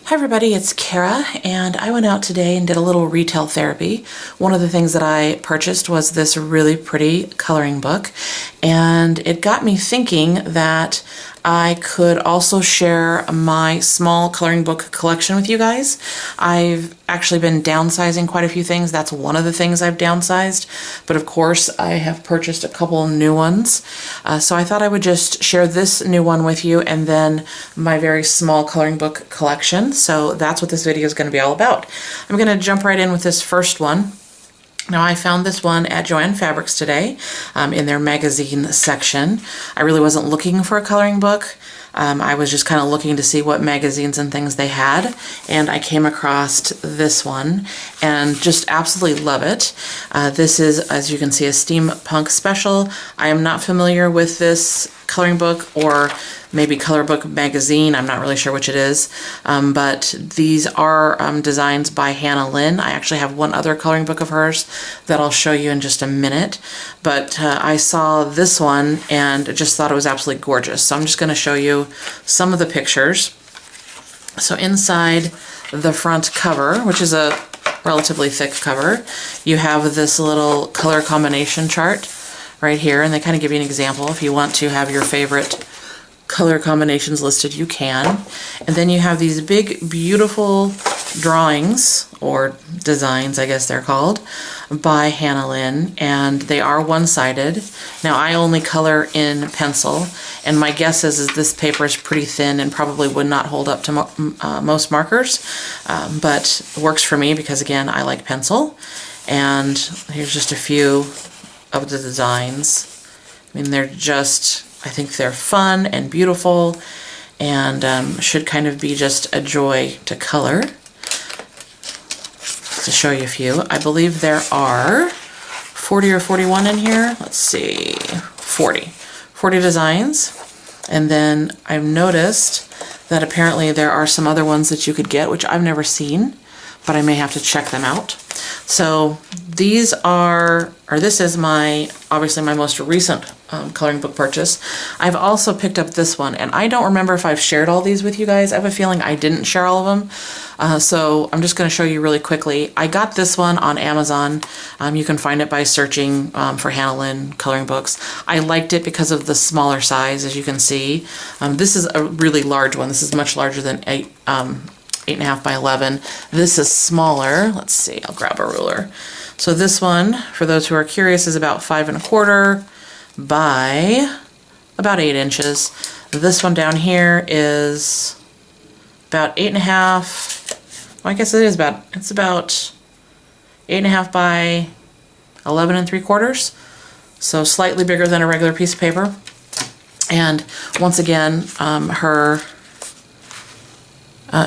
Hi everybody, it's Kara, and I went out today and did a little retail therapy. One of the things that I purchased was this really pretty coloring book, and it got me thinking that I could also share my small coloring book collection with you guys. I've actually been downsizing quite a few things. That's one of the things I've downsized, but of course I have purchased a couple new ones. So I thought I would just share this new one with you and then my very small coloring book collection. So that's what this video is going to be all about. I'm going to jump right in with this first one. Now, I found this one at Joann Fabrics today in their magazine section. I really wasn't looking for a coloring book. I was just kind of looking to see what magazines and things they had, and I came across this one and just absolutely love it. This is, as you can see, a steampunk special. I am not familiar with this coloring book, or maybe color book magazine. I'm not really sure which it is, but these are designs by Hannah Lynn. I actually have one other coloring book of hers that I'll show you in just a minute, but I saw this one and just thought it was absolutely gorgeous. So I'm just going to show you some of the pictures. So inside the front cover, which is a relatively thick cover, you have this little color combination chart right here, and they kind of give you an example. If you want to have your favorite color combinations listed, you can. And then you have these big, beautiful drawings, or designs, I guess they're called, by Hannah Lynn, and they are one-sided. Now, I only color in pencil, and my guess is this paper is pretty thin and probably would not hold up to most markers, but works for me because, again, I like pencil. And here's just a few of the designs. I mean, they're just, I think they're fun and beautiful, and should kind of be just a joy to color. To show you a few, I believe there are 40 or 41 in here. Let's see, 40 designs. And then I've noticed that apparently there are some other ones that you could get, which I've never seen, but I may have to check them out. So these are, or this is obviously my most recent coloring book purchase. I've also picked up this one, and I don't remember if I've shared all these with you guys. I have a feeling I didn't share all of them. So I'm just going to show you really quickly. I got this one on Amazon. You can find it by searching for Hannah Lynn coloring books. I liked it because of the smaller size, as you can see. This is a really large one. This is much larger than 8.5 by 11. This is smaller. Let's see, I'll grab a ruler. So this one, for those who are curious, is about 5.25 by about 8 inches. This one down here is about 8.5. Well, I guess it's about 8.5 by 11.75. So slightly bigger than a regular piece of paper. And once again, her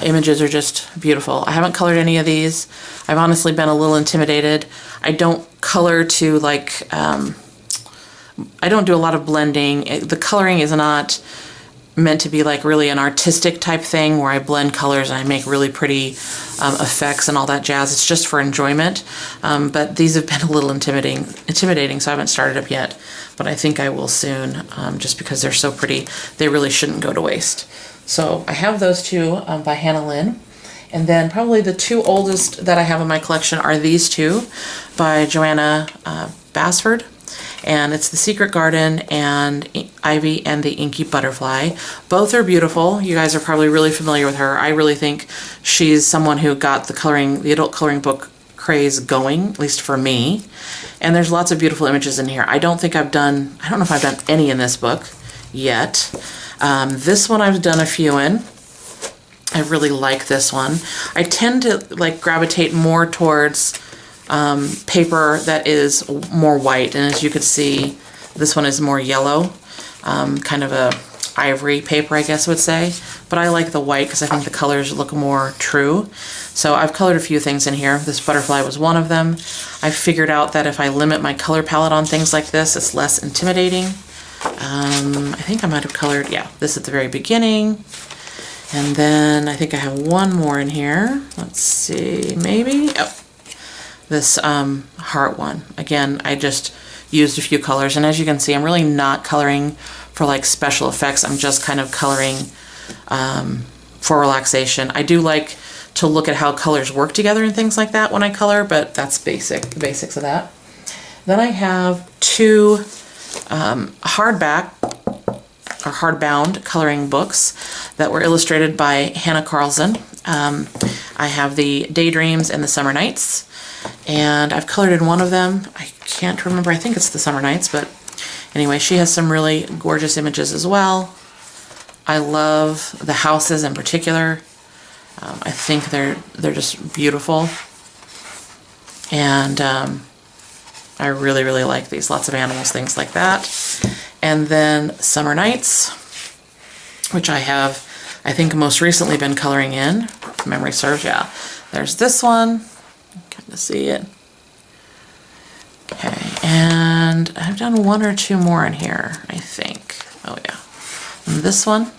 images are just beautiful. I haven't colored any of these. I've honestly been a little intimidated. I don't color to I don't do a lot of blending. The coloring is not meant to be like really an artistic type thing where I blend colors and I make really pretty effects and all that jazz. It's just for enjoyment. But these have been a little intimidating, so I haven't started up yet. But I think I will soon, just because they're so pretty. They really shouldn't go to waste. So I have those two by Hannah Lynn. And then probably the two oldest that I have in my collection are these two by Joanna Basford. And it's The Secret Garden and Ivy and the Inky Butterfly. Both are beautiful. You guys are probably really familiar with her. I really think she's someone who got the adult coloring book craze going, at least for me. And there's lots of beautiful images in here. I don't know if I've done any in this book yet. This one I've done a few in. I really like this one. I tend to gravitate more towards paper that is more white, and as you could see, this one is more yellow, kind of a ivory paper, I guess I would say, but I like the white because I think the colors look more true. So I've colored a few things in here. This butterfly was one of them. I figured out that if I limit my color palette on things like this, it's less intimidating. I think I might have colored, yeah, this at the very beginning. And then I think I have one more in here. Let's see, maybe, oh, this heart one. Again, I just used a few colors, and as you can see, I'm really not coloring for like special effects. I'm just kind of coloring for relaxation. I do like to look at how colors work together and things like that when I color, but that's the basics of that. Then I have two hardback or hardbound coloring books that were illustrated by Hannah Carlson. I have the Daydreams and the Summer Nights, and I've colored in one of them. I can't remember, I think it's the Summer Nights, but anyway, she has some really gorgeous images as well. I love the houses in particular. I think they're just beautiful, and I really, really like these. Lots of animals, things like that. And then Summer Nights, which I have, I think, most recently been coloring in. If memory serves, yeah. There's this one. Kind of see it. Okay, and I've done one or two more in here, I think. Oh, yeah. And this one.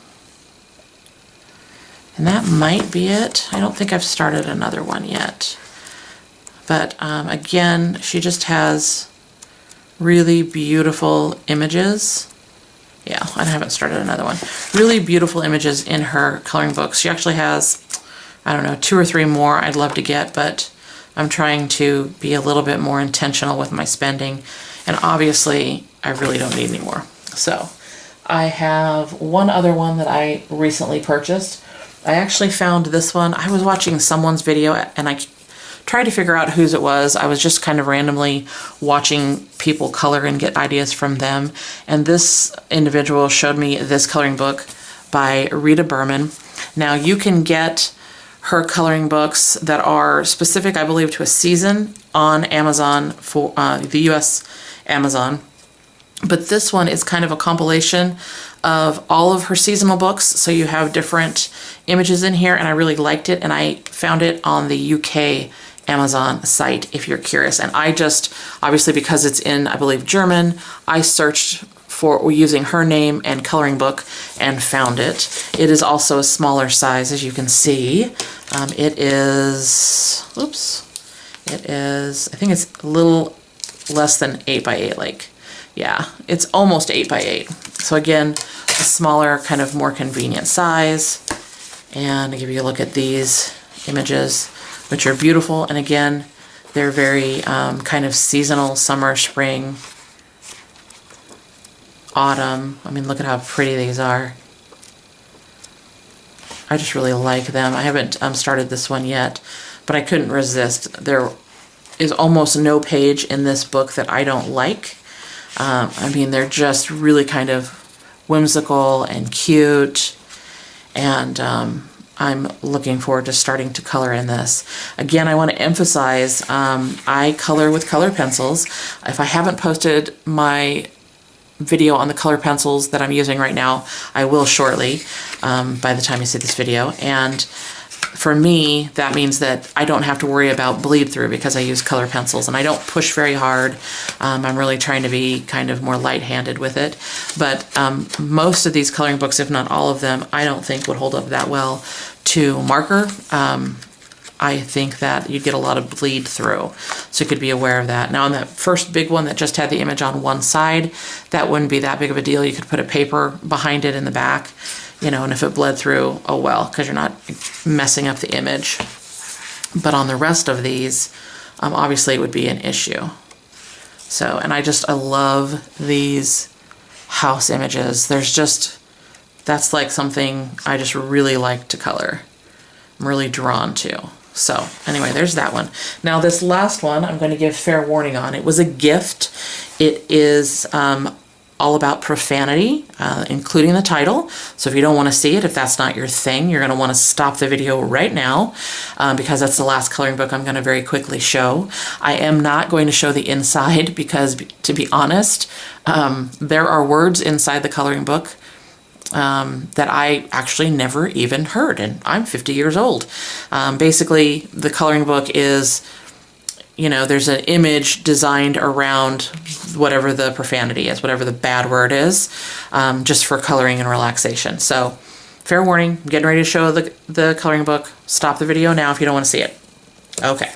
And that might be it. I don't think I've started another one yet. But again, she just has really beautiful images. Yeah, I haven't started another one. Really beautiful images in her coloring books. She actually has, I don't know, 2 or 3 more I'd love to get, but I'm trying to be a little bit more intentional with my spending. And obviously, I really don't need any more. So I have one other one that I recently purchased. I actually found this one. I was watching someone's video and I tried to figure out whose it was. I was just kind of randomly watching people color and get ideas from them. And this individual showed me this coloring book by Rita Berman. Now you can get her coloring books that are specific, I believe, to a season on Amazon, for the US Amazon. But this one is kind of a compilation of all of her seasonal books. So you have different images in here, and I really liked it. And I found it on the UK Amazon site, if you're curious. And I just, obviously because it's in, I believe, German, I searched for using her name and coloring book and found it. It is also a smaller size, as you can see. It is, it is, I think it's a little less than 8 by 8, like, yeah, it's almost 8 by 8. So again, a smaller, kind of more convenient size. And I'll give you a look at these images, which are beautiful. And again, they're very kind of seasonal, summer, spring, autumn. I mean, look at how pretty these are. I just really like them. I haven't started this one yet, but I couldn't resist. There is almost no page in this book that I don't like. I mean, they're just really kind of whimsical and cute, and I'm looking forward to starting to color in this. Again, I want to emphasize, I color with color pencils. If I haven't posted my video on the color pencils that I'm using right now, I will shortly, by the time you see this video. And for me, that means that I don't have to worry about bleed through because I use color pencils and I don't push very hard. I'm really trying to be kind of more light-handed with it. But most of these coloring books, if not all of them, I don't think would hold up that well to marker. I think that you'd get a lot of bleed through. So you could be aware of that. Now on that first big one that just had the image on one side, that wouldn't be that big of a deal. You could put a paper behind it in the back, you know, and if it bled through, oh well, because you're not messing up the image. But on the rest of these, obviously it would be an issue. So, and I love these house images. That's like something I just really like to color. I'm really drawn to. So anyway, there's that one. Now this last one I'm going to give fair warning on. It was a gift. It is all about profanity, including the title. So if you don't want to see it, if that's not your thing, you're going to want to stop the video right now because that's the last coloring book I'm going to very quickly show. I am not going to show the inside because, to be honest, there are words inside the coloring book that I actually never even heard, and I'm 50 years old. Basically, the coloring book is, you know, there's an image designed around whatever the profanity is, whatever the bad word is, just for coloring and relaxation. So, fair warning, I'm getting ready to show the coloring book. Stop the video now if you don't want to see it. Okay,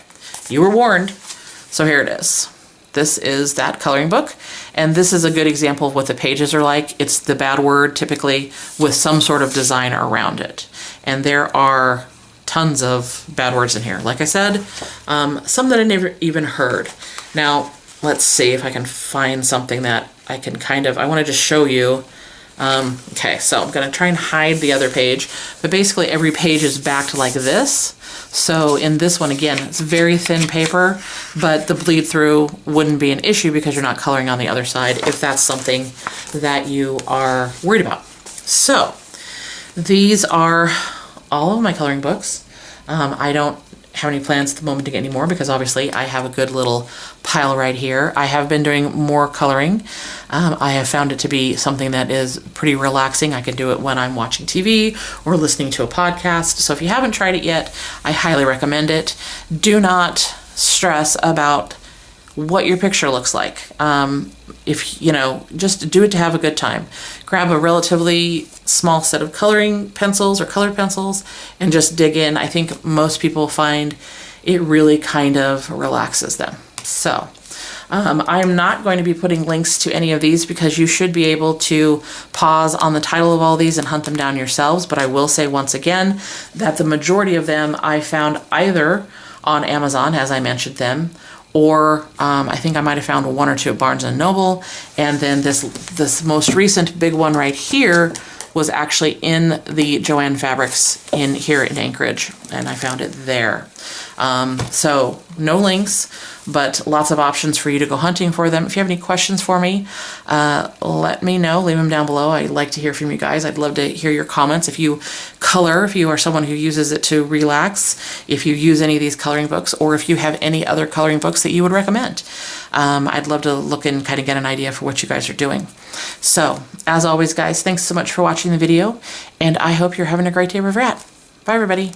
you were warned, so here it is. This is that coloring book, and this is a good example of what the pages are like. It's the bad word, typically, with some sort of design around it. and there are tons of bad words in here. Like I said, some that I never even heard. Now, let's see if I can find something that I can I want to just show you. Okay, so I'm going to try and hide the other page, but basically every page is backed like this. So in this one, again, it's very thin paper, but the bleed through wouldn't be an issue because you're not coloring on the other side if that's something that you are worried about. So these are all of my coloring books. I don't have any plans at the moment to get any more because obviously I have a good little pile right here. I have been doing more coloring. I have found it to be something that is pretty relaxing. I can do it when I'm watching TV or listening to a podcast. So if you haven't tried it yet, I highly recommend it. Do not stress about what your picture looks like. If you know, just do it to have a good time. Grab a relatively small set of coloring pencils or colored pencils and just dig in. I think most people find it really kind of relaxes them. So I'm not going to be putting links to any of these because you should be able to pause on the title of all these and hunt them down yourselves. But I will say once again that the majority of them I found either on Amazon, as I mentioned them, or I think I might have found one or two at Barnes & Noble. And then this most recent big one right here was actually in the Joann Fabrics here in Anchorage, and I found it there. So no links, but lots of options for you to go hunting for them. If you have any questions for me, let me know. Leave them down below. I'd like to hear from you guys. I'd love to hear your comments. If you color, if you are someone who uses it to relax, if you use any of these coloring books, or if you have any other coloring books that you would recommend. I'd love to look and kind of get an idea for what you guys are doing. So, as always, guys, thanks so much for watching the video, and I hope you're having a great day wherever you're at. Bye, everybody.